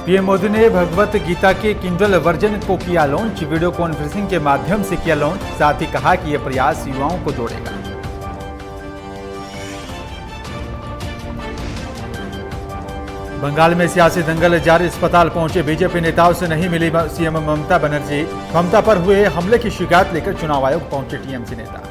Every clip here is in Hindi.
पीएम मोदी ने भगवत गीता के किंडल वर्जन को किया लॉन्च। वीडियो कॉन्फ्रेंसिंग के माध्यम से किया लॉन्च। साथ ही कहा कि यह प्रयास युवाओं को जोड़ेगा। बंगाल में सियासी दंगल जारी। अस्पताल पहुंचे बीजेपी नेताओं से नहीं मिली सीएम ममता बनर्जी। ममता पर हुए हमले की शिकायत लेकर चुनाव आयोग पहुंचे टीएमसी नेता।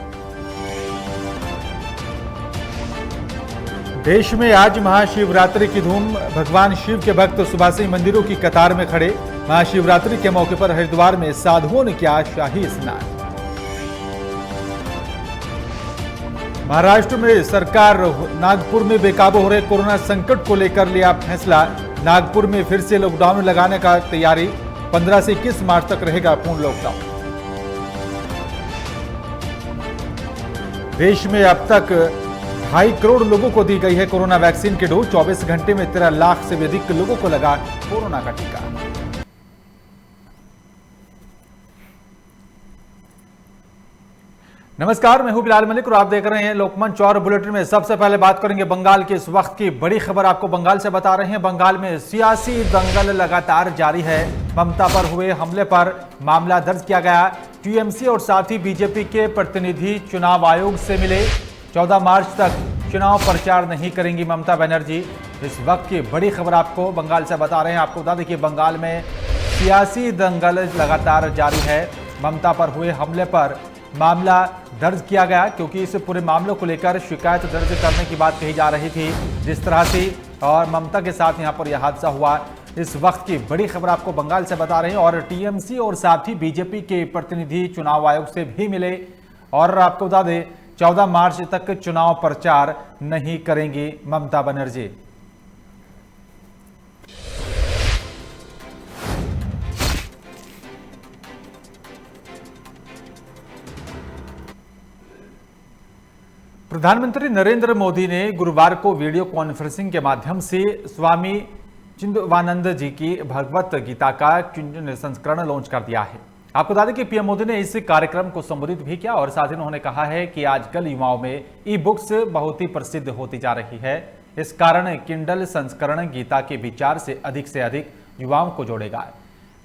देश में आज महाशिवरात्रि की धूम। भगवान शिव के भक्त सुबह से ही मंदिरों की कतार में खड़े। महाशिवरात्रि के मौके पर हरिद्वार में साधुओं ने किया शाही स्नान। महाराष्ट्र में सरकार नागपुर में बेकाबू हो रहे कोरोना संकट को लेकर लिया फैसला। नागपुर में फिर से लॉकडाउन लगाने का तैयारी। 15 से 21 मार्च तक रहेगा पूर्ण लॉकडाउन। देश में अब तक 2.5 करोड़ लोगों को दी गई है कोरोना वैक्सीन की डोज। 24 घंटे में 13 लाख से भी अधिक लोगों को लगा कोरोना का टीका। नमस्कार, मैं हूं बिलाल मलिक और आप देख रहे हैं लोकमंच। और बुलेटिन में सबसे पहले बात करेंगे बंगाल के इस वक्त की बड़ी खबर। आपको बंगाल से बता रहे हैं। बंगाल में सियासी दंगल लगातार जारी है। ममता पर हुए हमले पर मामला दर्ज किया गया। टीएमसी और साथ ही बीजेपी के प्रतिनिधि चुनाव आयोग से मिले। 14 मार्च तक चुनाव प्रचार नहीं करेंगी ममता बनर्जी। इस वक्त की बड़ी खबर आपको बंगाल से बता रहे हैं। आपको बता दें कि बंगाल में सियासी दंगल लगातार जारी है। ममता पर हुए हमले पर मामला दर्ज किया गया, क्योंकि इस पूरे मामले को लेकर शिकायत दर्ज करने की बात कही जा रही थी। जिस तरह से और ममता के साथ यहां पर यह हादसा हुआ, इस वक्त की बड़ी खबर आपको बंगाल से बता रहे हैं। और टीएमसी और साथ ही बीजेपी के प्रतिनिधि चुनाव आयोग से भी मिले। और आपको बता दें 14 मार्च तक चुनाव प्रचार नहीं करेंगी ममता बनर्जी। प्रधानमंत्री नरेंद्र मोदी ने गुरुवार को वीडियो कॉन्फ्रेंसिंग के माध्यम से स्वामी चिदवानंद जी की भगवत गीता का संस्करण लॉन्च कर दिया है। आपको बता दें कि पीएम मोदी ने इस कार्यक्रम को संबोधित भी किया और साथ ही उन्होंने कहा है कि आजकल युवाओं में ई बुक्स बहुत ही प्रसिद्ध होती जा रही है। इस कारण किंडल संस्करण गीता के विचार से अधिक युवाओं को जोड़ेगा।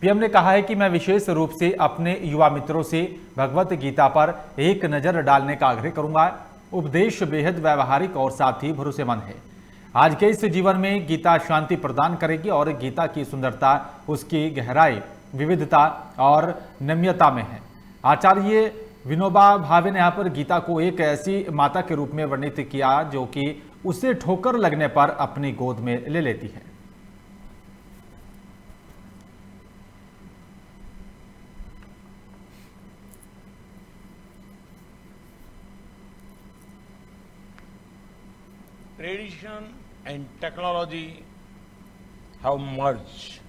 पीएम ने कहा है कि मैं विशेष रूप से अपने युवा मित्रों से भगवत गीता पर एक नजर डालने का आग्रह करूंगा। उपदेश बेहद व्यवहारिक और साथ ही भरोसेमंद है। आज के इस जीवन में गीता शांति प्रदान करेगी और गीता की सुंदरता उसकी गहराई, विविधता और नम्यता में है। आचार्य विनोबा भावे ने यहाँ पर गीता को एक ऐसी माता के रूप में वर्णित किया जो कि उसे ठोकर लगने पर अपनी गोद में ले लेती है। Tradition and technology have merged.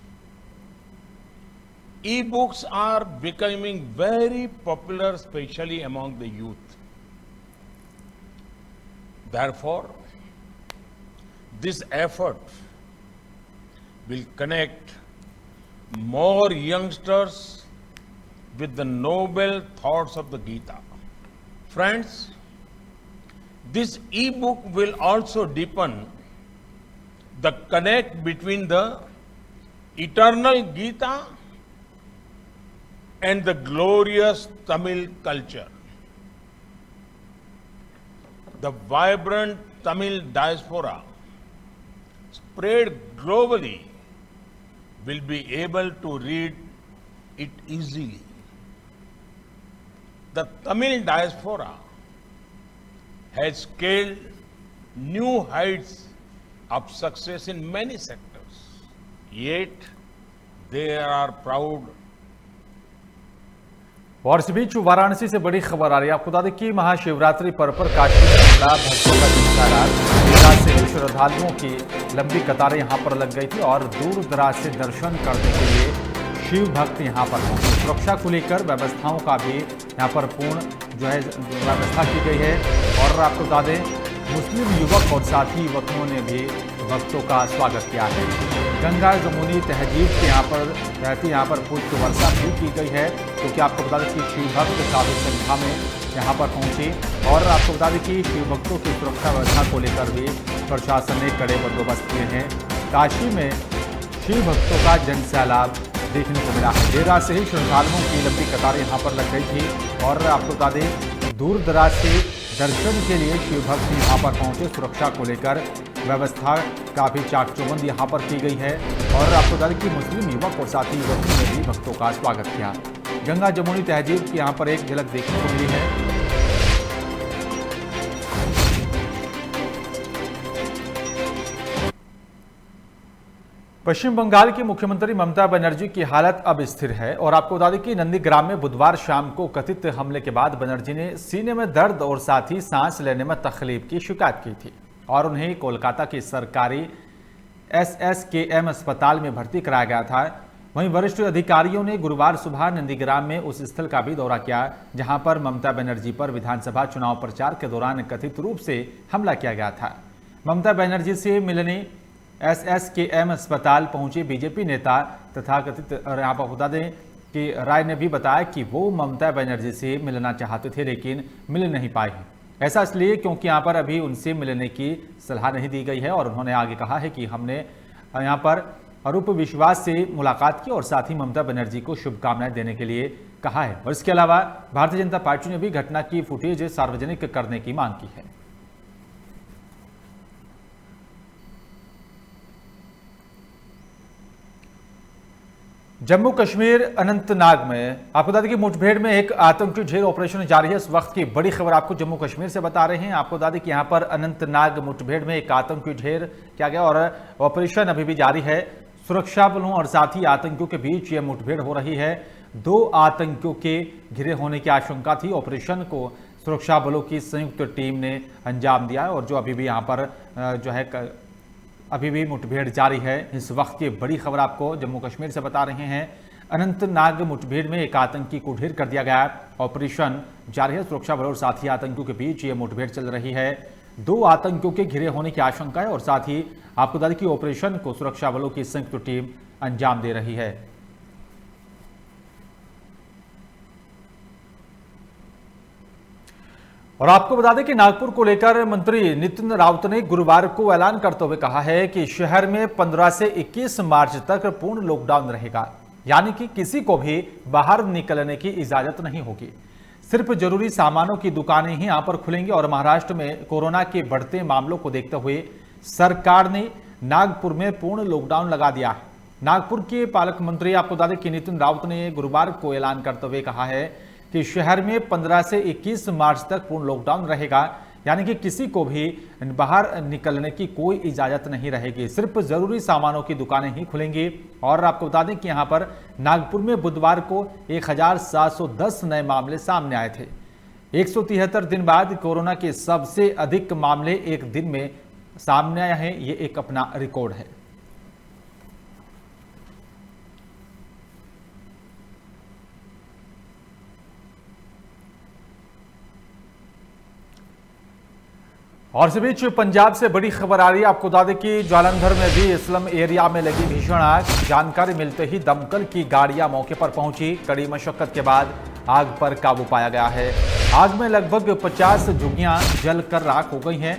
E-books are becoming very popular, especially among the youth. Therefore, this effort will connect more youngsters with the noble thoughts of the Gita. Friends, this e-book will also deepen the connect between the eternal Gita and the glorious Tamil culture. The vibrant Tamil diaspora spread globally will be able to read it easily. The Tamil diaspora has scaled new heights of success in many sectors. Yet, they are proud. और इस बीच वाराणसी से बड़ी खबर आ रही है। आपको बता दें कि महाशिवरात्रि पर्व पर काशी में भक्तों का जुटता रहा। से श्रद्धालुओं की लंबी कतारें यहां पर लग गई थी और दूर दराज से दर्शन करने के लिए शिव भक्त यहां पर पहुंचे। सुरक्षा को लेकर व्यवस्थाओं का भी यहां पर पूर्ण व्यवस्था की गई है। और आपको बता दें मुस्लिम युवक और साथी युवकों ने भी भक्तों का स्वागत किया है। गंगा जमुनी तहजीब के यहाँ पर रहती यहाँ पर पुष्प वर्षा भी की गई है, क्योंकि आपको बता दें कि शिव भक्त काफी संख्या में यहाँ पर पहुंचे। और आपको बता दें कि शिव भक्तों की सुरक्षा व्यवस्था को लेकर भी प्रशासन ने कड़े बंदोबस्त किए हैं। काशी में शिव भक्तों का जन सैलाब देखने को मिला है। देर रात से ही श्रद्धालुओं की लंबी कतार यहां पर लग गई थी और आपको बता दें दूर दराज से दर्शन के लिए शिव भक्त यहां पर पहुंचे। सुरक्षा को लेकर व्यवस्था काफी चाक चौबंद यहां पर की गई है और आपको बता दें कि मुस्लिम युवक और साथी युवकों ने भी भक्तों का स्वागत किया। गंगा जमुनी तहजीब की यहां पर एक झलक देखने को मिली है। पश्चिम बंगाल की मुख्यमंत्री ममता बनर्जी की हालत अब स्थिर है और आपको बता दें कि नंदीग्राम में बुधवार शाम को कथित हमले के बाद बनर्जी ने सीने में दर्द और साथ ही सांस लेने में तकलीफ की शिकायत की थी और उन्हें कोलकाता के सरकारी SSKM अस्पताल में भर्ती कराया गया था। वहीं वरिष्ठ अधिकारियों ने गुरुवार सुबह नंदीग्राम में उस स्थल का भी दौरा किया जहां पर ममता बनर्जी पर विधानसभा चुनाव प्रचार के दौरान कथित रूप से हमला किया गया था। ममता बनर्जी से मिलने SSKM अस्पताल पहुंचे बीजेपी नेता तथा कथित यहाँ पर बता दें कि राय ने भी बताया कि वो ममता बनर्जी से मिलना चाहते थे लेकिन मिल नहीं पाए। ऐसा इसलिए क्योंकि यहाँ पर अभी उनसे मिलने की सलाह नहीं दी गई है और उन्होंने आगे कहा है कि हमने यहाँ पर अरूप विश्वास से मुलाकात की और साथ ही ममता बनर्जी को शुभकामनाएं देने के लिए कहा है। और इसके अलावा भारतीय जनता पार्टी ने भी घटना की फुटेज सार्वजनिक करने की मांग की है। जम्मू कश्मीर अनंतनाग में आपको बता दें कि मुठभेड़ में एक आतंकी ढेर ऑपरेशन जारी है। इस वक्त की बड़ी खबर आपको जम्मू कश्मीर से बता रहे हैं। आपको बता दें कि यहां पर अनंतनाग मुठभेड़ में एक आतंकी ढेर किया गया और ऑपरेशन अभी भी जारी है। सुरक्षा बलों और साथ ही आतंकियों के बीच यह मुठभेड़ हो रही है। 2 आतंकियों के घिरे होने की आशंका थी। ऑपरेशन को सुरक्षा बलों की संयुक्त टीम ने अंजाम दिया और जो अभी भी यहाँ पर जो है अभी भी मुठभेड़ जारी है। इस वक्त की बड़ी खबर आपको जम्मू कश्मीर से बता रहे हैं। अनंतनाग मुठभेड़ में एक आतंकी को ढेर कर दिया गया। ऑपरेशन जारी है। सुरक्षा बलों और साथ ही आतंकियों के बीच ये मुठभेड़ चल रही है। 2 आतंकियों के घिरे होने की आशंका है और साथ ही आपको बता दें कि ऑपरेशन को सुरक्षा बलों की संयुक्त टीम अंजाम दे रही है। और आपको बता दें कि नागपुर को लेकर मंत्री नितिन राउत ने गुरुवार को ऐलान करते हुए कहा है कि शहर में 15 से 21 मार्च तक पूर्ण लॉकडाउन रहेगा, यानी कि किसी को भी बाहर निकलने की इजाजत नहीं होगी। सिर्फ जरूरी सामानों की दुकानें ही यहां पर खुलेंगी और महाराष्ट्र में कोरोना के बढ़ते मामलों को देखते हुए सरकार ने नागपुर में पूर्ण लॉकडाउन लगा दिया है। नागपुर के पालक मंत्री आपको बता दें कि नितिन राउत ने गुरुवार को ऐलान करते हुए कहा है कि शहर में 15 से 21 मार्च तक पूर्ण लॉकडाउन रहेगा, यानी कि किसी को भी बाहर निकलने की कोई इजाजत नहीं रहेगी। सिर्फ जरूरी सामानों की दुकानें ही खुलेंगी। और आपको बता दें कि यहां पर नागपुर में बुधवार को 1710 नए मामले सामने आए थे। 173 दिन बाद कोरोना के सबसे अधिक मामले एक दिन में सामने आए हैं। ये एक अपना रिकॉर्ड है। और इस बीच पंजाब से बड़ी खबर आ रही है। आपको बता दें कि जालंधर में भी स्लम एरिया में लगी भीषण आग। जानकारी मिलते ही दमकल की गाड़ियां मौके पर पहुंची। कड़ी मशक्कत के बाद आग पर काबू पाया गया है। आग में लगभग 50 झुग्गियां जलकर राख हो गई हैं।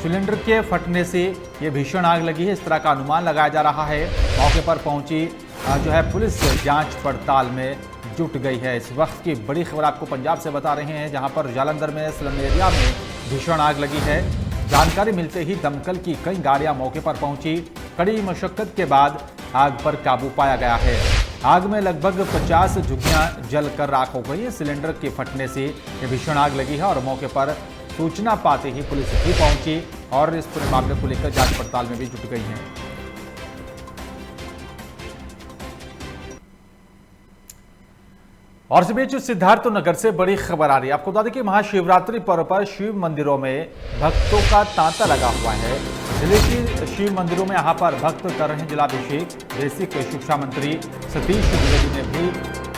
सिलेंडर के फटने से यह भीषण आग लगी है, इस तरह का अनुमान लगाया जा रहा है। मौके पर पहुंची जो है पुलिस जांच पड़ताल में जुट गई है। इस वक्त की बड़ी खबर आपको पंजाब से बता रहे हैं, जहां पर जालंधर में स्लम एरिया में भीषण आग लगी है। जानकारी मिलते ही दमकल की कई गाड़ियां मौके पर पहुंची। कड़ी मशक्कत के बाद आग पर काबू पाया गया है। आग में लगभग 50 झुग्गियां जलकर राख हो गई है। सिलेंडर के फटने से यह भीषण आग लगी है और मौके पर सूचना पाते ही पुलिस भी पहुंची और इस पूरे मामले को लेकर जांच पड़ताल में भी जुट गई है। और इस बीच सिद्धार्थनगर से बड़ी खबर आ रही है। आपको बता दें कि महाशिवरात्रि पर्व पर शिव मंदिरों में भक्तों का तांता लगा हुआ है। जिले के शिव मंदिरों में यहां पर भक्त कर रहे हैं जलाभिषेक। बेसिक शिक्षा मंत्री सतीश द्विवेदी ने भी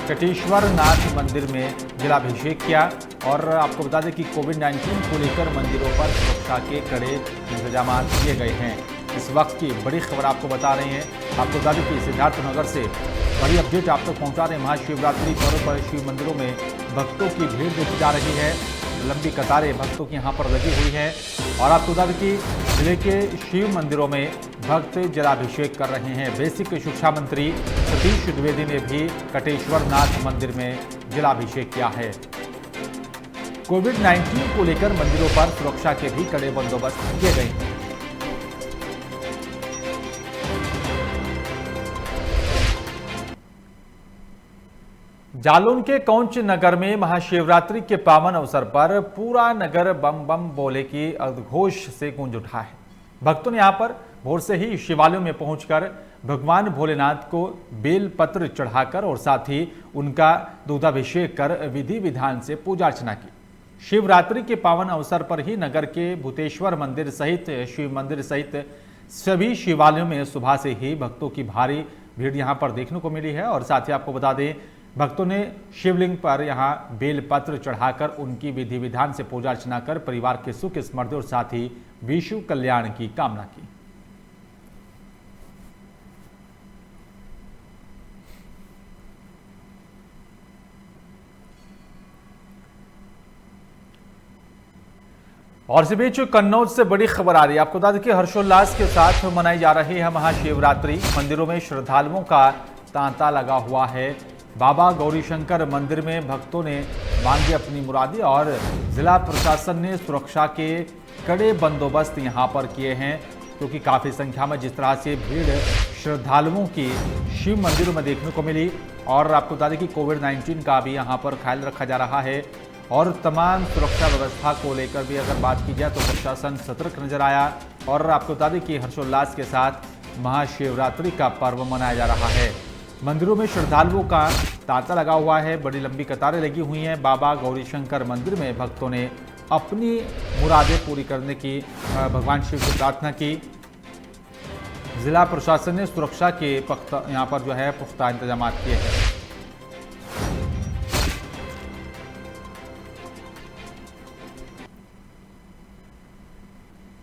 कटेश्वर नाथ मंदिर में जलाभिषेक किया। और आपको बता दें कि कोविड-19 को लेकर मंदिरों पर सुरक्षा के कड़े इंतजाम किए गए हैं। इस वक्त की बड़ी खबर आपको बता रहे हैं। आपको बता दें कि सिद्धार्थनगर से बड़ी अपडेट आप तक पहुंचा रहे हैं। महाशिवरात्रि पर्व पर शिव मंदिरों में भक्तों की भीड़ देखी जा रही है। लंबी कतारें भक्तों की यहाँ पर लगी हुई हैं और आपको बता दें कि जिले के शिव मंदिरों में भक्त जलाभिषेक कर रहे हैं। बेसिक शिक्षा मंत्री सतीश द्विवेदी ने भी कटेश्वर नाथ मंदिर में जलाभिषेक किया है। कोविड-19 को लेकर मंदिरों पर सुरक्षा के भी कड़े बंदोबस्त किए गए हैं। जालौन के कौंच नगर में महाशिवरात्रि के पावन अवसर पर पूरा नगर बम बम बोले की उद्घोष से गूंज उठा है। भक्तों ने यहां पर भोर से ही शिवालयों में पहुंचकर भगवान भोलेनाथ को बेल पत्र चढ़ाकर और साथ ही उनका दूधाभिषेक कर विधि विधान से पूजा अर्चना की। शिवरात्रि के पावन अवसर पर ही नगर के भूतेश्वर मंदिर सहित शिव मंदिर सहित सभी शिवालयों में सुबह से ही भक्तों की भारी भीड़ यहां पर देखने को मिली है और साथ ही आपको बता दें भक्तों ने शिवलिंग पर यहां बेलपत्र चढ़ाकर उनकी विधि विधान से पूजा अर्चना कर परिवार के सुख समृद्धि और साथ ही विश्व कल्याण की कामना की। और इसी बीच कन्नौज से बड़ी खबर आ रही है। आपको बता दें कि हर्षोल्लास के साथ मनाई जा रही है महाशिवरात्रि। मंदिरों में श्रद्धालुओं का तांता लगा हुआ है। बाबा गौरीशंकर मंदिर में भक्तों ने मांगी अपनी मुरादी और जिला प्रशासन ने सुरक्षा के कड़े बंदोबस्त यहां पर किए हैं, क्योंकि काफ़ी संख्या में जिस तरह से भीड़ श्रद्धालुओं की शिव मंदिरों में देखने को मिली। और आपको बता दें कि कोविड-19 का भी यहां पर ख्याल रखा जा रहा है और तमाम सुरक्षा व्यवस्था को लेकर भी अगर बात की जाए तो प्रशासन सतर्क नजर आया। और आपको बता दें कि हर्षोल्लास के साथ महाशिवरात्रि का पर्व मनाया जा रहा है। मंदिरों में श्रद्धालुओं का तांता लगा हुआ है, बड़ी लंबी कतारें लगी हुई हैं। बाबा गौरीशंकर मंदिर में भक्तों ने अपनी मुरादें पूरी करने की भगवान शिव से प्रार्थना की। जिला प्रशासन ने सुरक्षा के यहाँ पर जो है पुख्ता इंतजाम किए हैं।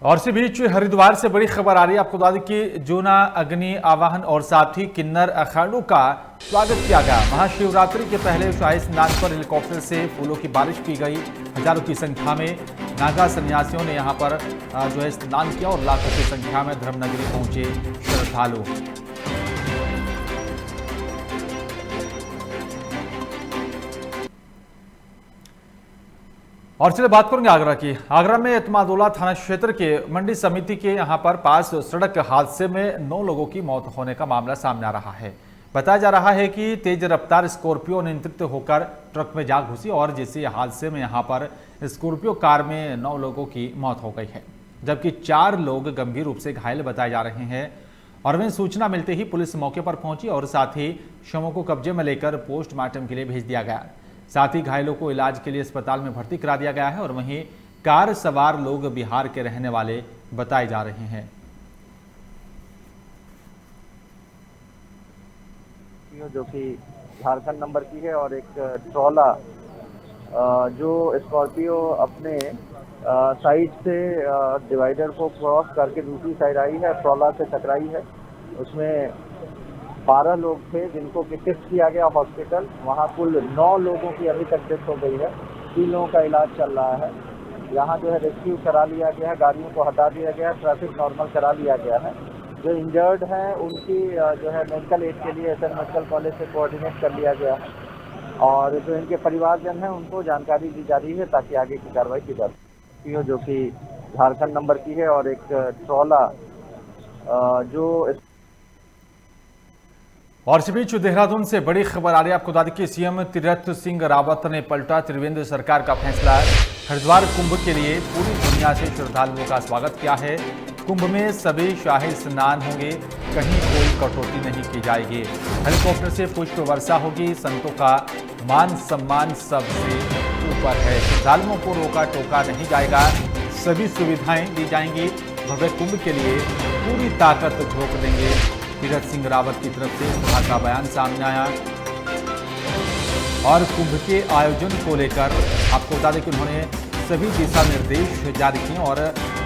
और इसी बीच हरिद्वार से बड़ी खबर आ रही है। आपको बता दें कि जूना अग्नि आवाहन और साथ ही किन्नर अखाड़ों का स्वागत किया गया। महाशिवरात्रि के पहले शाही स्नान पर हेलीकॉप्टर से फूलों की बारिश की गई। हजारों की संख्या में नागा सन्यासियों ने यहां पर जो है स्नान किया और लाखों की संख्या में धर्मनगरी पहुंचे श्रद्धालु। और चलिए बात करेंगे आगरा की। आगरा में एतमादुल्ला थाना क्षेत्र के मंडी समिति के यहां पर पास सड़क हादसे में 9 लोगों की मौत होने का मामला सामने आ रहा है। बताया जा रहा है कि तेज रफ्तार स्कॉर्पियो नियंत्रित होकर ट्रक में जा घुसी और जिस हादसे में यहां पर स्कॉर्पियो कार में 9 लोगों की मौत हो गई है, जबकि 4 लोग गंभीर रूप से घायल बताए जा रहे हैं। और वहीं सूचना मिलते ही पुलिस मौके पर पहुंची और साथ ही शवों को कब्जे में लेकर पोस्टमार्टम के लिए भेज दिया गया। साथ ही घायलों को इलाज के लिए अस्पताल में भर्ती करा दिया गया है। और वहीं कार सवार लोग बिहार के रहने वाले बताए जा रहे हैं। जो कि झारखंड नंबर की है और एक ट्रॉला जो स्कॉर्पियो अपने साइड से डिवाइडर को क्रॉस करके दूसरी साइड आई है, ट्रॉला से टकराई है। उसमें 12 लोग थे जिनको कि शिफ्ट किया गया हॉस्पिटल। वहाँ कुल 9 लोगों की अभी तक डेथ हो गई है। 3 लोगों का इलाज चल रहा है। यहाँ जो है रेस्क्यू करा लिया गया है, गाड़ियों को हटा दिया गया है, ट्रैफिक नॉर्मल करा लिया गया है। जो इंजर्ड हैं उनकी जो है मेडिकल एड के लिए एसएन मेडिकल कॉलेज से कोऑर्डिनेट कर लिया गया है और जो इनके परिवारजन हैं उनको जानकारी दी जा रही है ताकि आगे की कार्रवाई की जा सके। जो कि झारखंड नंबर की है और एक ट्रॉला जो। और इस बीच देहरादून से बड़ी खबर आ रही है। आपको बता दें कि सीएम तीरथ सिंह रावत ने पलटा त्रिवेंद्र सरकार का फैसला। हरिद्वार कुंभ के लिए पूरी दुनिया से श्रद्धालुओं का स्वागत किया है। कुंभ में सभी शाही स्नान होंगे, कहीं कोई कटौती नहीं की जाएगी। हेलीकॉप्टर से पुष्प वर्षा होगी। संतों का मान सम्मान सबसे ऊपर है। श्रद्धालुओं को रोका टोका नहीं जाएगा, सभी सुविधाएं दी जाएंगी। भव्य कुंभ के लिए पूरी ताकत झोंक देंगे। तीरथ सिंह रावत की तरफ से इस तरह का बयान सामने आया। और कुंभ के आयोजन को लेकर आपको बता दें कि उन्होंने सभी दिशा निर्देश जारी किए और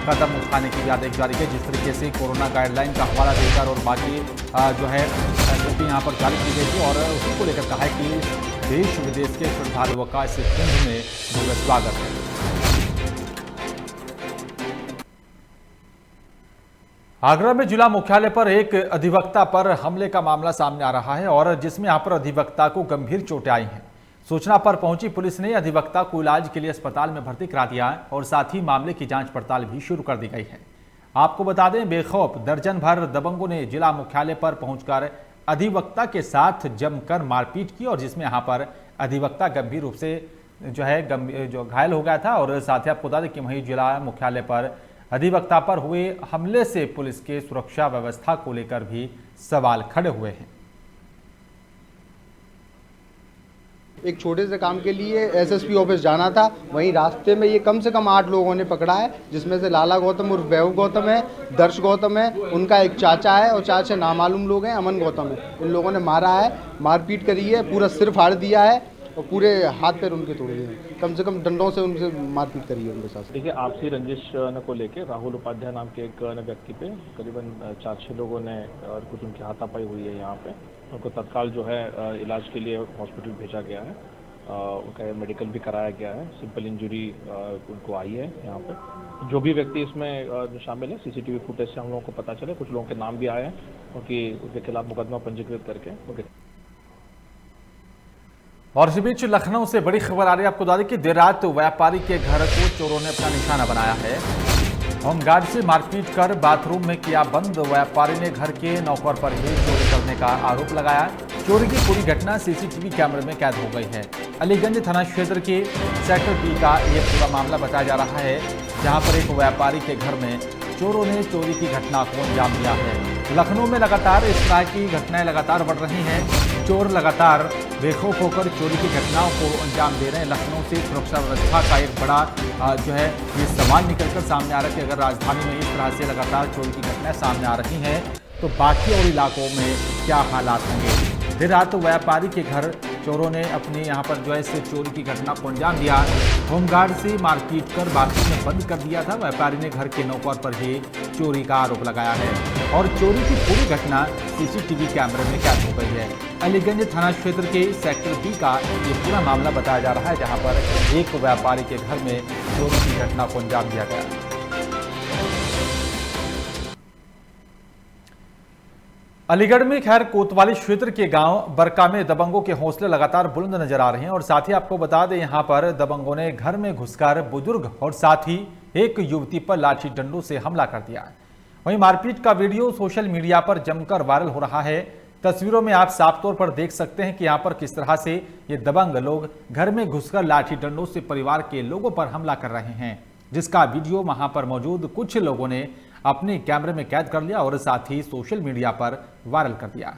कदम उठाने के लिए आदेश जारी किए। जिस तरीके से कोरोना गाइडलाइन का हवाला देकर और बाकी जो है जो कि यहाँ पर जारी की गई थी और उसी को लेकर कहा है कि देश विदेश के श्रद्धालुओं का इस कुंभ में भव्य स्वागत है। आगरा में जिला मुख्यालय पर एक अधिवक्ता पर हमले का मामला सामने आ रहा है और जिसमें यहां पर अधिवक्ता को गंभीर चोटें आई हैं। सूचना पर पहुंची पुलिस ने अधिवक्ता को इलाज के लिए अस्पताल में भर्ती करा दिया है और साथ ही मामले की जांच पड़ताल भी शुरू कर दी गई है। आपको बता दें, बेखौफ दर्जन भर दबंगों ने जिला मुख्यालय पर पहुंचकर अधिवक्ता के साथ जमकर मारपीट की और जिसमें यहां पर अधिवक्ता गंभीर रूप से जो घायल हो गया था और साथ ही आपको बता दें कि वहीं जिला मुख्यालय पर अधिवक्ता पर हुए हमले से पुलिस के सुरक्षा व्यवस्था को लेकर भी सवाल खड़े हुए हैं। एक छोटे से काम के लिए एसएसपी ऑफिस जाना था, वहीं रास्ते में ये कम से कम 8 लोगों ने पकड़ा है, जिसमें से लाला गौतम उर्फ बैव गौतम है, दर्श गौतम है, उनका एक चाचा है और चाचा नामालूम लोग हैं, अमन गौतम है। इन लोगों ने मारा है, मारपीट करी है, पूरा सिर फाड़ दिया है और पूरे हाथ पैर उनके तोड़ दिए हैं। कम से कम डंडों से उनसे मारपीट करी है उनके साथ। देखिए, आपसी रंजिश को लेके राहुल उपाध्याय नाम के एक व्यक्ति पे करीबन 4-6 लोगों ने और कुछ उनकी हाथापाई हुई है। यहाँ पे उनको तत्काल जो है इलाज के लिए हॉस्पिटल भेजा गया है, उनका मेडिकल भी कराया गया है। सिंपल इंजरी उनको आई है। यहाँ पे जो भी व्यक्ति इसमें शामिल है, सीसीटीवी फुटेज से हम लोगों को पता चले, कुछ लोगों के नाम भी आए हैं क्योंकि उनके खिलाफ मुकदमा पंजीकृत करके और इसी बीच लखनऊ से बड़ी खबर आ रही है। आपको बता दें कि देर रात व्यापारी के घर को चोरों ने अपना निशाना बनाया है। होमगार्ड से मारपीट कर बाथरूम में किया बंद। व्यापारी ने घर के नौकर पर ही चोरी करने का आरोप लगाया। चोरी की पूरी घटना सीसीटीवी कैमरे में कैद हो गई है। अलीगंज थाना क्षेत्र के सेक्टर बी का यह पूरा मामला बताया जा रहा है, जहां पर एक व्यापारी के घर में चोरों ने चोरी की घटना को अंजाम दिया है। लखनऊ में लगातार इस तरह की घटनाएं लगातार बढ़ रही हैं। चोर लगातार बेखौफ होकर चोरी की घटनाओं को अंजाम दे रहे हैं। लखनऊ से सुरक्षा व्यवस्था का एक बड़ा जो है ये सवाल निकलकर सामने आ रहा है कि अगर राजधानी में इस तरह से लगातार चोरी की घटनाएं सामने आ रही हैं तो बाकी और इलाकों में क्या हालात होंगे। देर रात व्यापारी के घर चोरों ने अपनी यहाँ पर जो है इस चोरी की घटना को अंजाम दिया। होमगार्ड से मारपीट कर बाथरूम में बंद कर दिया था। व्यापारी ने घर के नौकर पर ही चोरी का आरोप लगाया है और चोरी की पूरी घटना सीसीटीवी कैमरे में कैद हो गई है। अलीगंज थाना क्षेत्र के सेक्टर बी का ये पूरा मामला बताया जा रहा है, जहां पर एक व्यापारी के घर में चोरी की घटना को अंजाम दिया गया। अलीगढ़ में खैर कोतवाली क्षेत्र के गांव बरका में दबंगों के हौसले लगातार बुलंद नजर आ रहे हैं और साथ ही आपको बता दें, यहां पर दबंगों ने घर में घुसकर बुजुर्ग और साथ ही एक युवती पर लाठी डंडों से हमला कर दिया। वहीं मारपीट का वीडियो सोशल मीडिया पर जमकर वायरल हो रहा है। तस्वीरों में आप साफ तौर पर देख सकते हैं कि यहां पर किस तरह से ये दबंग लोग घर में घुसकर लाठी डंडों से परिवार के लोगों पर हमला कर रहे हैं, जिसका वीडियो वहां पर मौजूद कुछ लोगों ने अपने कैमरे में कैद कर लिया और साथ ही सोशल मीडिया पर वायरल कर दिया।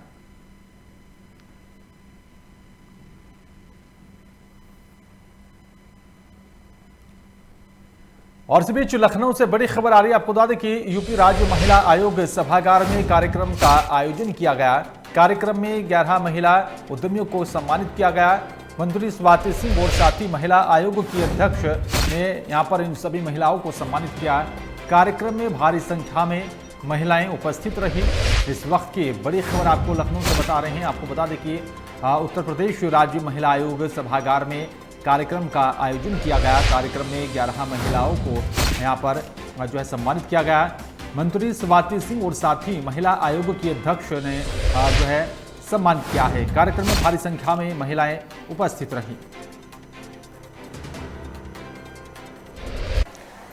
और इस बीच लखनऊ से बड़ी खबर आ रही है। आपको बता दें कि यूपी राज्य महिला आयोग सभागार में कार्यक्रम का आयोजन किया गया। कार्यक्रम में 11 महिला उद्यमियों को सम्मानित किया गया। मंत्री स्वाति सिंह और साथ ही महिला आयोग की अध्यक्ष ने यहां पर इन सभी महिलाओं को सम्मानित किया। कार्यक्रम में भारी संख्या में महिलाएं उपस्थित रही। इस वक्त की बड़ी खबर आपको लखनऊ से बता रहे हैं। आपको बता दें कि उत्तर प्रदेश राज्य महिला आयोग सभागार में कार्यक्रम का आयोजन किया गया। कार्यक्रम में 11 महिलाओं को यहां पर जो है सम्मानित किया गया। मंत्री स्वाति सिंह और साथ ही महिला आयोग की अध्यक्ष ने जो है सम्मानित किया है। कार्यक्रम में भारी संख्या में महिलाएं उपस्थित रहीं।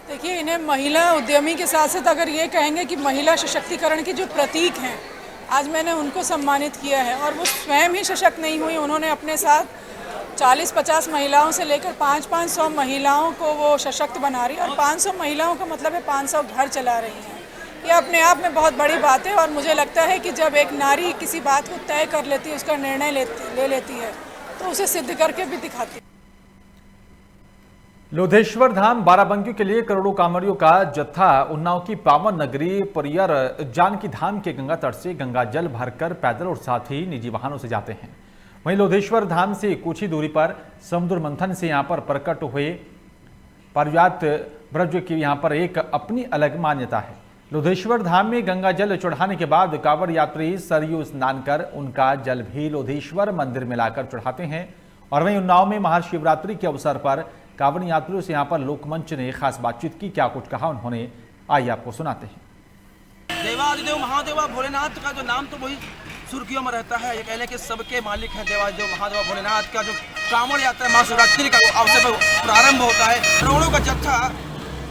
देखिए, इन्हें महिला उद्यमी के साथ साथ अगर ये कहेंगे कि महिला सशक्तिकरण के जो प्रतीक हैं, आज मैंने उनको सम्मानित किया है और वो स्वयं ही सशक्त नहीं हुई। उन्होंने अपने साथ 40-50 महिलाओं से लेकर 500 महिलाओं को वो सशक्त बना रही है और 500 महिलाओं का मतलब है 500 घर चला रही हैं। ये अपने आप में बहुत बड़ी बात है और मुझे लगता है कि जब एक नारी किसी बात को तय कर लेती है, उसका निर्णय ले लेती है, तो उसे सिद्ध करके भी दिखाती है। लोधेश्वर धाम बाराबंकी के लिए करोड़ों कांवड़ियों का जत्था उन्नाव की पावन नगरी परियर जानकी धाम के गंगा तट से गंगा जल भरकर पैदल और साथ ही निजी वाहनों से जाते हैं। वहीं लोधेश्वर धाम से कुछ ही दूरी पर समुद्र मंथन से यहां पर प्रकट हुए पारिजात ब्रज की यहां पर एक अपनी अलग मान्यता है। लोधेश्वर धाम में गंगा जल चढ़ाने के बाद कांवड़ यात्री सरयू स्नान कर उनका जल भी लोधेश्वर मंदिर में लाकर चढ़ाते हैं। और वहीं उन्नाव में महाशिवरात्रि के अवसर पर कांवड़ यात्रियों से यहां पर लोकमंच ने खास बातचीत की। क्या कुछ कहा उन्होंने, आइए आपको सुनाते हैं। देवादिदेव महादेवा भोलेनाथ का जो नाम तो वही सुर्खियों में रहता है। ये कहने के सबके मालिक हैं देवादिदेव महादेवा भोलेनाथ का जो कांवड़ यात्रा महाशिवरात्रि का अवसर पर प्रारंभ होता है। करोड़ों का जत्था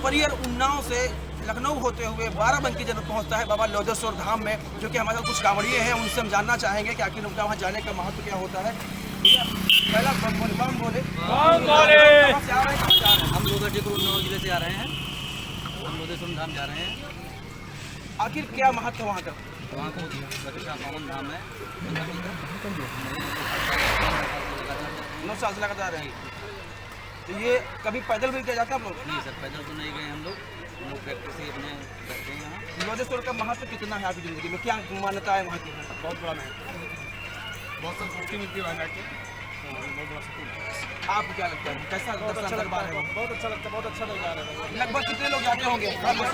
परियर उन्नाव से लखनऊ होते हुए बाराबंकी जनपद पहुंचता है बाबा लोधेश्वर धाम में, जो कि हमारे साथ कुछ कांवड़िए हैं। उनसे हम जानना चाहेंगे कि आखिर उनका वहाँ जाने का महत्व क्या होता है। पहला बम बोले हम लोधेश्वर उन्नाव जिले से आ रहे हैं। हम लोधेश्वर धाम जा रहे हैं। आखिर क्या महत्व वहाँ का? वहाँ का प्रतिष्ठा पावन धाम है। 9 साल से लगातार रहे हैं। तो ये कभी पैदल भी किया जाता है आप लोग? नहीं सर, पैदल तो नहीं गए हम लोग ट्रैक्टर से अपने करते हैं यहाँ। लोधेश्वर का महत्व कितना है आपकी ज़िंदगी में? क्या मान्यता है वहाँ की? बहुत बड़ा है, बहुत संतुष्टि मिलती है वहाँ की। आपको क्या लगता है कैसा दर्शन दरबार है? बहुत अच्छा लगता है, बहुत अच्छा दरबार है। लगभग कितने लोग जाते होंगे? लाखों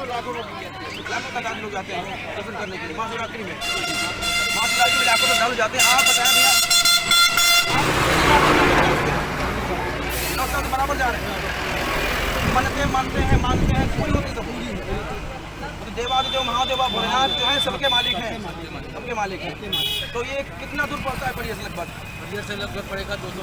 तादाद लोग जाते हैं दर्शन करने के लिए महाशिवरात्रि में। महाशिवरात्रि में लाखों तादाद लोग जाते हैं। आप बताएं भैया, आप बराबर जा रहे हैं, मन्नतें मानते हैं पूरी होती तो पूरी है। देवादिदेव महादेवा भोलेनाथ जो है सबके मालिक हैं। तो ये कितना दूर पड़ता है परियर से? लगभग परियर से लगभग पड़ेगा 200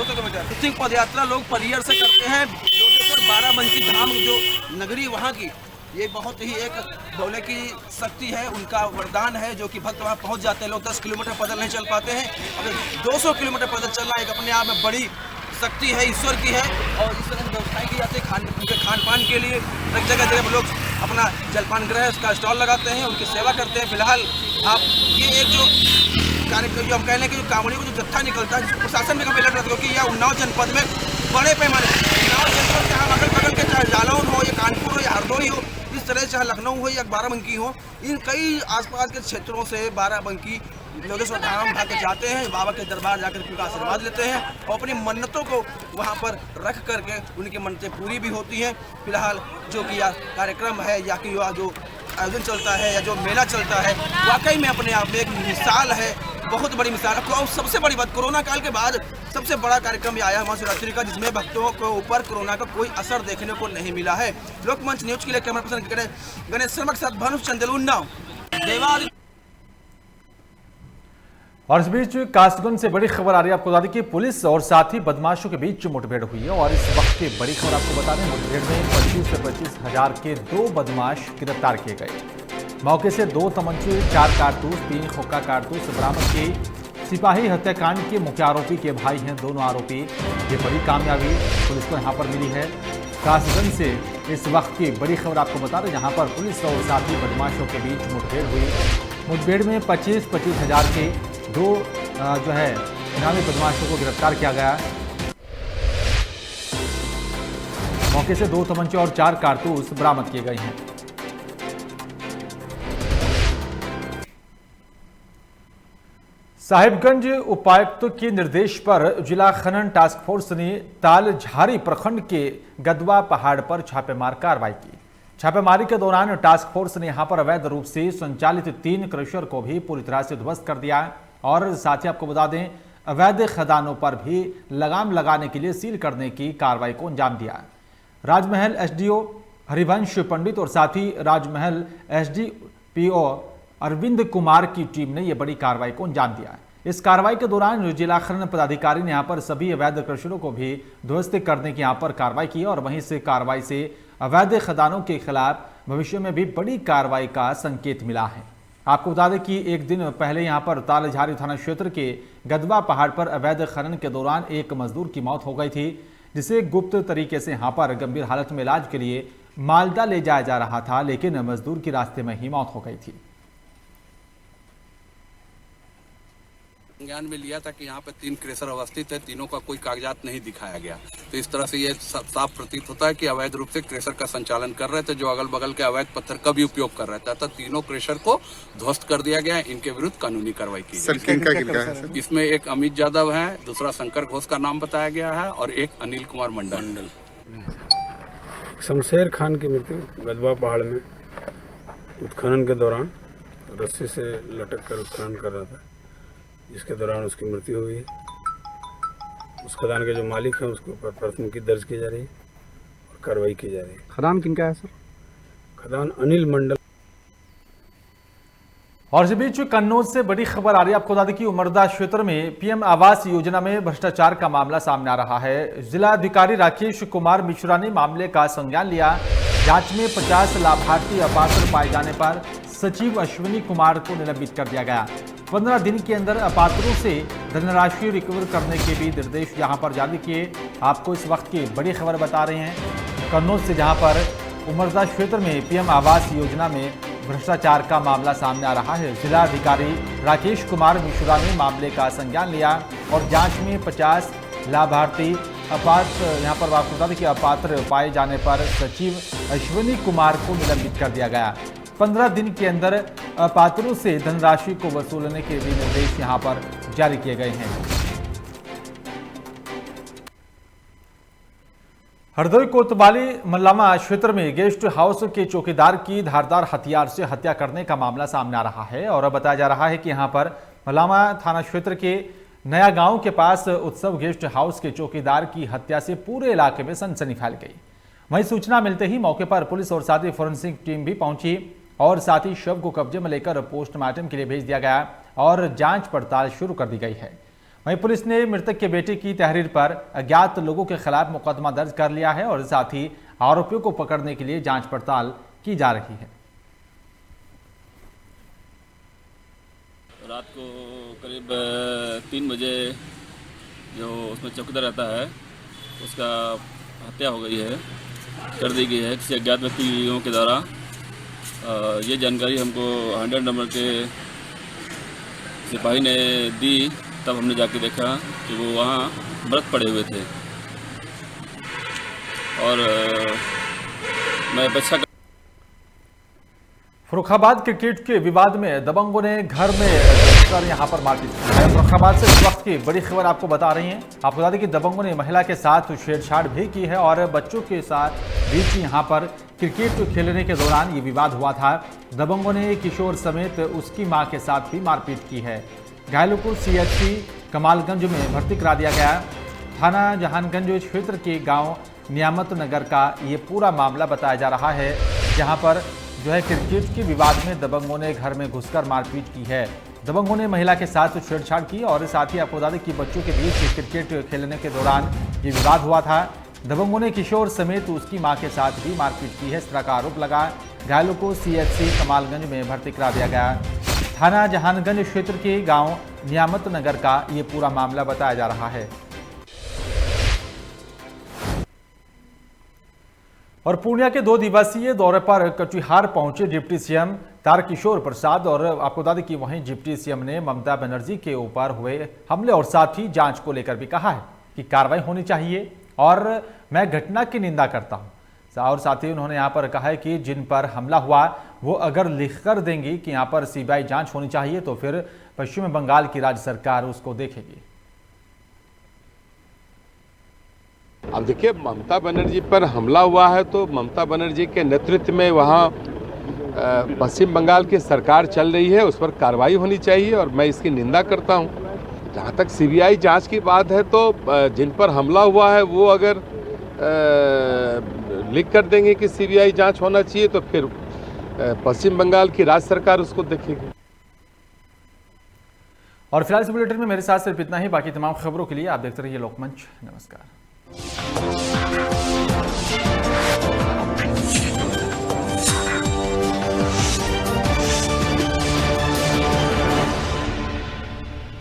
किलोमीटर। सिंह पद यात्रा लोग परियर से करते हैं। लोधेश्वर बाराबंकी धाम जो नगरी वहाँ की, ये बहुत ही एक भोले की शक्ति है, उनका वरदान है, जो कि भक्त वहाँ पहुँच जाते हैं। लोग 10 किलोमीटर पैदल नहीं चल पाते हैं। अब 200 किलोमीटर पैदल चलना एक अपने आप में बड़ी शक्ति है, ईश्वर की है। और इस तरह की व्यवस्थाएँ की जाती है उनके खान पान के लिए। एक जगह लोग अपना जलपान ग्रह उसका स्टॉल लगाते हैं, उनकी सेवा करते हैं। फिलहाल आप ये एक जो कार्यक्रम जो हम कह लें कि जो कांवड़ियों को जो जत्था निकलता है, प्रशासन में काफी लग रहा था, क्योंकि यह उन्नाव जनपद में बड़े पैमाने उन्नाव जनपद के हम अगल बगल के चाहे जालौन हो या कानपुर हो या हरदोई हो, इस तरह से चाहे लखनऊ हो या बाराबंकी हो, इन कई आसपास के क्षेत्रों से बाराबंकी लोधेश्वर धाम भाग जाते हैं। बाबा के दरबार जाकर उनका आशीर्वाद लेते हैं और अपनी मन्नतों को वहाँ पर रख करके उनकी मन्नतें पूरी भी होती हैं। फिलहाल जो कि यह कार्यक्रम है या कि यह जो आयोजन चलता है या जो मेला चलता है, वाकई में अपने आप में एक मिसाल है, बहुत बड़ी मिसाल है। और सबसे बड़ी बात, कोरोना काल के बाद सबसे बड़ा कार्यक्रम ये आया महाशिवरात्रि का, जिसमें भक्तों के ऊपर कोरोना का कोई असर देखने को नहीं मिला है। लोकमंच न्यूज के लिए कैमरा पर्सन गणेश शर्मा के साथ भानु चंदेल, उन्नाव। और इस बीच कासगंज से बड़ी खबर आ रही है। आपको बता दें कि पुलिस और साथ ही बदमाशों के बीच मुठभेड़ हुई है। और इस वक्त की बड़ी खबर आपको बता दें, मुठभेड़ में 25 से 25 हजार के 2 बदमाश गिरफ्तार किए गए। मौके से 2 तमंचे, 4 कारतूस, 3 खोखा कारतूस बरामद किए। सिपाही हत्याकांड के मुख्य आरोपी के भाई हैं दोनों आरोपी। ये बड़ी कामयाबी पुलिस को यहाँ पर मिली है। कासगंज से इस वक्त की बड़ी खबर आपको बता दें, जहाँ पर पुलिस और साथ ही बदमाशों के बीच मुठभेड़ हुई। मुठभेड़ में 25-25 हजार के 2 जो है इनामी बदमाशों को गिरफ्तार किया गया। मौके से 2 तमंचे और 4 कारतूस बरामद किए गए हैं। साहिबगंज उपायुक्त के निर्देश पर जिला खनन टास्क फोर्स ने तालझारी प्रखंड के गदवा पहाड़ पर छापेमार कार्रवाई की। छापेमारी के दौरान टास्क फोर्स ने यहां पर अवैध रूप से संचालित 3 क्रशर को भी पूरी तरह से ध्वस्त कर दिया। और साथ ही आपको बता दें, अवैध खदानों पर भी लगाम लगाने के लिए सील करने की कार्रवाई को अंजाम दिया। राजमहल एसडीओ हरिवंश पंडित और साथ ही राजमहल एसडीपीओ अरविंद कुमार की टीम ने यह बड़ी कार्रवाई को अंजाम दिया। इस कार्रवाई के दौरान जिला खनन पदाधिकारी ने यहाँ पर सभी अवैध क्रशरों को भी ध्वस्त करने की यहाँ पर कार्रवाई की। और वहीं से कार्रवाई से अवैध खदानों के खिलाफ भविष्य में भी बड़ी कार्रवाई का संकेत मिला है। आपको बता दें कि एक दिन पहले यहाँ पर तालझारी थाना क्षेत्र के गदवा पहाड़ पर अवैध खनन के दौरान एक मजदूर की मौत हो गई थी, जिसे गुप्त तरीके से यहाँ पर गंभीर हालत में इलाज के लिए मालदा ले जाया जा रहा था, लेकिन मजदूर की रास्ते में ही मौत हो गई थी। ज्ञान में लिया था कि यहाँ पे 3 क्रेशर अवस्थित है, तीनों का कोई कागजात नहीं दिखाया गया। तो इस तरह से ये साफ प्रतीत होता है कि अवैध रूप से क्रेशर का संचालन कर रहे थे, जो अगल बगल के अवैध पत्थर का भी उपयोग कर रहे थे। अतः तीनों क्रेशर को ध्वस्त कर दिया गया है। इनके विरुद्ध कानूनी कार्रवाई की गई। इसमें एक अमित यादव है, दूसरा शंकर घोष का नाम बताया गया है और एक अनिल कुमार मंडल। शमशेर खान की मृत्यु गदवा पहाड़ में उत्खनन के दौरान रस्सी से लटक कर उत्खनन कर रहा था, जिसके दौरान उसकी मृत्यु हुई है। उस खदान के जो मालिक हैं उसके ऊपर प्राथमिकी दर्ज की जा रही है और कार्रवाई की जा रही है। खदान किनका है सर? खदान अनिल मंडल। और इस बीच कन्नौज से बड़ी खबर आ रही है। आपको बता दें कि उमरदा क्षेत्र में पीएम आवास योजना में भ्रष्टाचार का मामला सामने आ रहा है। जिला अधिकारी राकेश कुमार मिश्रा ने मामले का संज्ञान लिया। जांच में 50 लाभार्थी अपात्र पाए जाने पर सचिव अश्विनी कुमार को निलंबित कर दिया गया। 15 दिन के अंदर अपात्रों से धनराशि रिकवर करने के भी निर्देश यहां पर जारी किए। आपको इस वक्त की बड़ी खबर बता रहे हैं कन्नौज से, जहां पर उमरदा क्षेत्र में पीएम आवास योजना में भ्रष्टाचार का मामला सामने आ रहा है। जिला अधिकारी राकेश कुमार मिश्रा ने मामले का संज्ञान लिया और जांच में 50 लाभार्थी अपात्र यहां पर आपको बता दें कि अपात्र पाए जाने पर सचिव अश्विनी कुमार को निलंबित कर दिया गया। 15 दिन के अंदर अपात्रों से धनराशि को वसूलने के भी निर्देश यहां पर जारी किए गए हैं। हरदोई कोतवाली मल्लामा क्षेत्र में गेस्ट हाउस के चौकीदार की धारदार हथियार से हत्या करने का मामला सामने आ रहा है और बताया जा रहा है कि यहां पर मल्लामा थाना क्षेत्र के नया गांव के पास उत्सव गेस्ट हाउस के चौकीदार की हत्या से पूरे इलाके में सनसनी फैल गई। वहीं सूचना मिलते ही मौके पर पुलिस और साथ ही फोरेंसिक टीम भी पहुंची और साथ ही शव को कब्जे में लेकर पोस्टमार्टम के लिए भेज दिया गया और जांच पड़ताल शुरू कर दी गई है। वहीं पुलिस ने मृतक के बेटे की तहरीर पर अज्ञात लोगों के खिलाफ मुकदमा दर्ज कर लिया है और साथ ही आरोपियों को पकड़ने के लिए जांच पड़ताल की जा रही है। रात को करीब 3 बजे जो उसमें चौकीदार रहता है उसका हत्या हो गई है, कर दी गई है किसी अज्ञात व्यक्तियों के द्वारा। ये जानकारी हमको 100 नंबर के सिपाही ने दी, तब हमने जाके देखा कि वो वहाँ मृत पड़े हुए थे और मैं बच्चा। फर्रुखाबाद क्रिकेट के विवाद में दबंगों ने घर में घुसकर यहां पर मारपीट की है। फर्रुखाबाद से इस वक्त की बड़ी खबर आपको बता रही हैं। आपको बता दें कि दबंगों ने महिला के साथ छेड़छाड़ भी की है और बच्चों के साथ बीच यहां पर क्रिकेट खेलने के दौरान ये विवाद हुआ था। दबंगों ने किशोर समेत उसकी मां के साथ भी मारपीट की है। घायलों को सीएचसी कमालगंज में भर्ती करा दिया गया। थाना जहानगंज क्षेत्र के गांव नियामत नगर का ये पूरा मामला बताया जा रहा है, जहां पर जो है क्रिकेट के विवाद में दबंगों ने घर में घुसकर मारपीट की है। दबंगों ने महिला के साथ छेड़छाड़ की और साथ ही आपको बता दें कि बच्चों के बीच क्रिकेट खेलने के दौरान ये विवाद हुआ था। दबंगों ने किशोर समेत उसकी मां के साथ भी मारपीट की है, इस तरह का आरोप लगा। घायलों को सीएचसी कमालगंज में भर्ती करा दिया गया। थाना जहानगंज क्षेत्र के गांव नियामत नगर का ये पूरा मामला बताया जा रहा है। और पूर्णिया के 2 दिवसीय दौरे पर कटिहार पहुंचे डिप्टी सीएम तारकिशोर प्रसाद और आपको बता दें कि वहीं डिप्टी सीएम ने ममता बनर्जी के ऊपर हुए हमले और साथ ही जांच को लेकर भी कहा है कि कार्रवाई होनी चाहिए और मैं घटना की निंदा करता हूं। और साथ ही उन्होंने यहां पर कहा है कि जिन पर हमला हुआ वो अगर लिखकर देंगी कि यहां पर सीबीआई जांच होनी चाहिए तो फिर पश्चिम बंगाल की राज्य सरकार उसको देखेगी। अब देखिए, ममता बनर्जी पर हमला हुआ है तो ममता बनर्जी के नेतृत्व में वहाँ पश्चिम बंगाल की सरकार चल रही है, उस पर कार्रवाई होनी चाहिए और मैं इसकी निंदा करता हूँ। जहाँ तक सीबीआई जांच की बात है तो जिन पर हमला हुआ है वो अगर लिख कर देंगे कि सीबीआई जांच होना चाहिए तो फिर पश्चिम बंगाल की राज्य सरकार उसको देखेगी। और फिलहाल इस बुलेटिन में मेरे साथ सिर्फ इतना ही। बाकी तमाम खबरों के लिए आप देखते रहिए लोकमंच। नमस्कार।